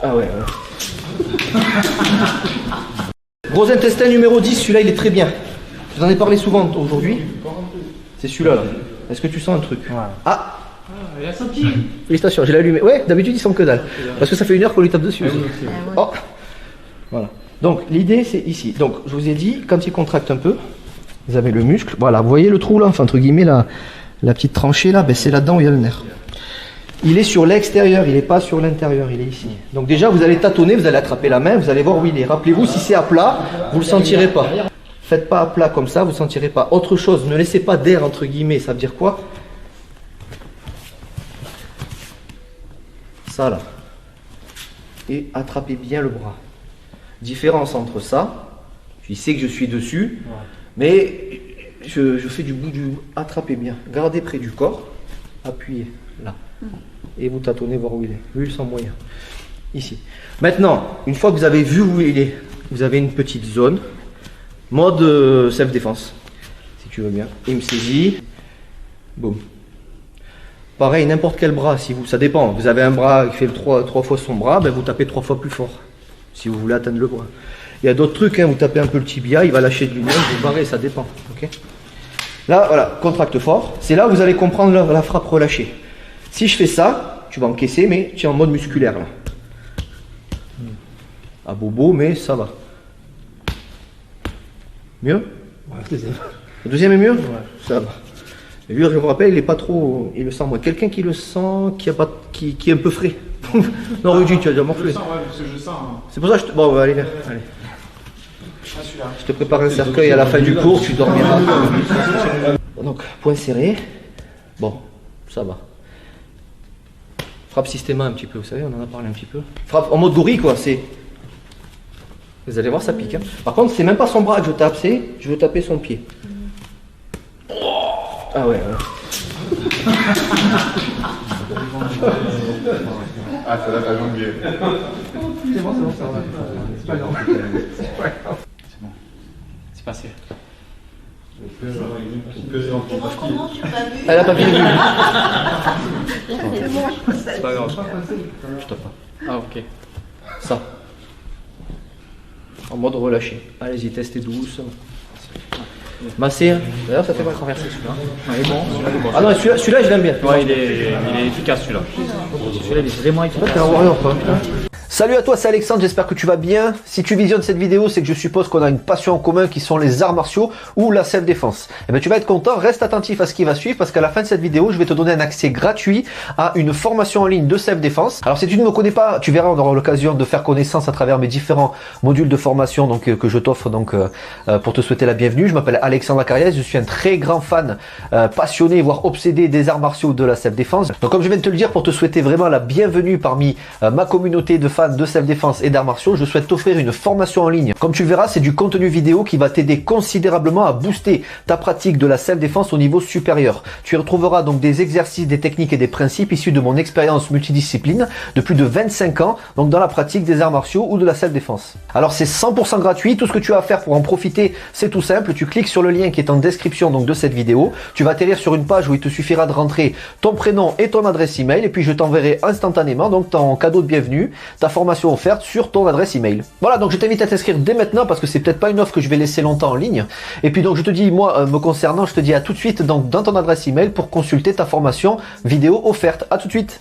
Ah ouais. Gros intestin numéro 10, celui-là il est très bien. Je vous en ai parlé souvent aujourd'hui. C'est celui-là là. Est-ce que tu sens un truc? Ah, il a senti. félicitations, j'ai allumé. Ouais, d'habitude il sent que dalle. Parce que ça fait 1 heure qu'on lui tape dessus. Oh. Voilà. Donc l'idée c'est ici. Donc je vous ai dit, quand il contracte un peu, vous avez le muscle. Voilà, vous voyez le trou là, enfin entre guillemets la petite tranchée là, ben, c'est là-dedans où il y a le nerf. Il est sur l'extérieur, il n'est pas sur l'intérieur, il est ici. Donc déjà vous allez tâtonner, vous allez attraper la main, vous allez voir où il est. Rappelez-vous, si c'est à plat, vous ne le sentirez pas. Faites pas à plat comme ça, vous ne sentirez pas. Autre chose, ne laissez pas d'air entre guillemets, ça veut dire quoi? Ça là. Et attrapez bien le bras. Différence entre ça, je sais que je suis dessus, mais je fais du bout du... Attrapez bien, gardez près du corps, appuyez là. Et vous tâtonnez voir où il est. Lui, il sent moyen. Ici. Maintenant, une fois que vous avez vu où il est, vous avez une petite zone. Mode self-défense. Si tu veux bien. Il me saisit. Boum. Pareil, n'importe quel bras. Si vous, ça dépend. Vous avez un bras qui fait 3 fois son bras, ben vous tapez 3 fois plus fort. Si vous voulez atteindre le bras. Il y a d'autres trucs. Hein, vous tapez un peu le tibia, il va lâcher de lui-même. Vous barrez, ça dépend. Okay, là, voilà. Contracte fort. C'est là où vous allez comprendre la frappe relâchée. Si je fais ça, tu vas encaisser, mais tu es en mode musculaire là. À bobo, mais ça va. Mieux? Ouais, deuxième. Le deuxième est mieux? Ouais. Ça va. Et lui, je vous rappelle, il est pas trop. Il le sent moins. Quelqu'un qui le sent, qui est un peu frais. Non, Rudy, tu as déjà morflé. Je sens, ouais, parce que je sens. C'est pour ça que je te. Bon, allez, viens. Allez. Je te prépare un cercueil à la fin du cours, tu dormiras. Donc, point serré. Bon, ça va. Frappe systéma un petit peu, vous savez, on en a parlé un petit peu. Frappe en mode gorille, quoi, c'est... Vous allez voir, ça pique. Hein. Par contre, c'est même pas son bras que je tape, c'est... Je veux taper son pied. Ah ouais, Ah, ça date à jongler. C'est bon, ça va. C'est pas grave. C'est pas grave. C'est bon. C'est passé. Elle a pas bien vu. C'est pas grave. Je tape pas. Ah, ok. Ça. En mode relâché. Allez-y, testez doucement. Masser. D'ailleurs, ça fait pas renverser celui-là. Ouais, bon. Ah non, celui-là, je l'aime bien. Ouais, il est efficace celui-là. Celui-là, il est vraiment efficace. T'es un warrior, quoi. Salut à toi, c'est Alexandre, j'espère que tu vas bien. Si tu visionnes cette vidéo, c'est que je suppose qu'on a une passion en commun qui sont les arts martiaux ou la self-défense. Eh bien, tu vas être content, reste attentif à ce qui va suivre parce qu'à la fin de cette vidéo, je vais te donner un accès gratuit à une formation en ligne de self-défense. Alors, si tu ne me connais pas, tu verras, on aura l'occasion de faire connaissance à travers mes différents modules de formation donc, que je t'offre donc pour te souhaiter la bienvenue. Je m'appelle Alexandre Acariès, je suis un très grand fan, passionné, voire obsédé des arts martiaux de la self-défense. Donc, comme je viens de te le dire, pour te souhaiter vraiment la bienvenue parmi ma communauté de fans de self-défense et d'arts martiaux, je souhaite t'offrir une formation en ligne. Comme tu le verras, c'est du contenu vidéo qui va t'aider considérablement à booster ta pratique de la self-défense au niveau supérieur. Tu y retrouveras donc des exercices, des techniques et des principes issus de mon expérience multidiscipline de plus de 25 ans, donc dans la pratique des arts martiaux ou de la self-défense. Alors c'est 100% gratuit, tout ce que tu as à faire pour en profiter, c'est tout simple, tu cliques sur le lien qui est en description donc de cette vidéo, tu vas atterrir sur une page où il te suffira de rentrer ton prénom et ton adresse email et puis je t'enverrai instantanément donc ton cadeau de bienvenue, ta formation offerte sur ton adresse email. Voilà, donc je t'invite à t'inscrire dès maintenant parce que c'est peut-être pas une offre que je vais laisser longtemps en ligne. Et puis donc je te dis, moi me concernant, je te dis à tout de suite donc dans ton adresse email pour consulter ta formation vidéo offerte. À tout de suite.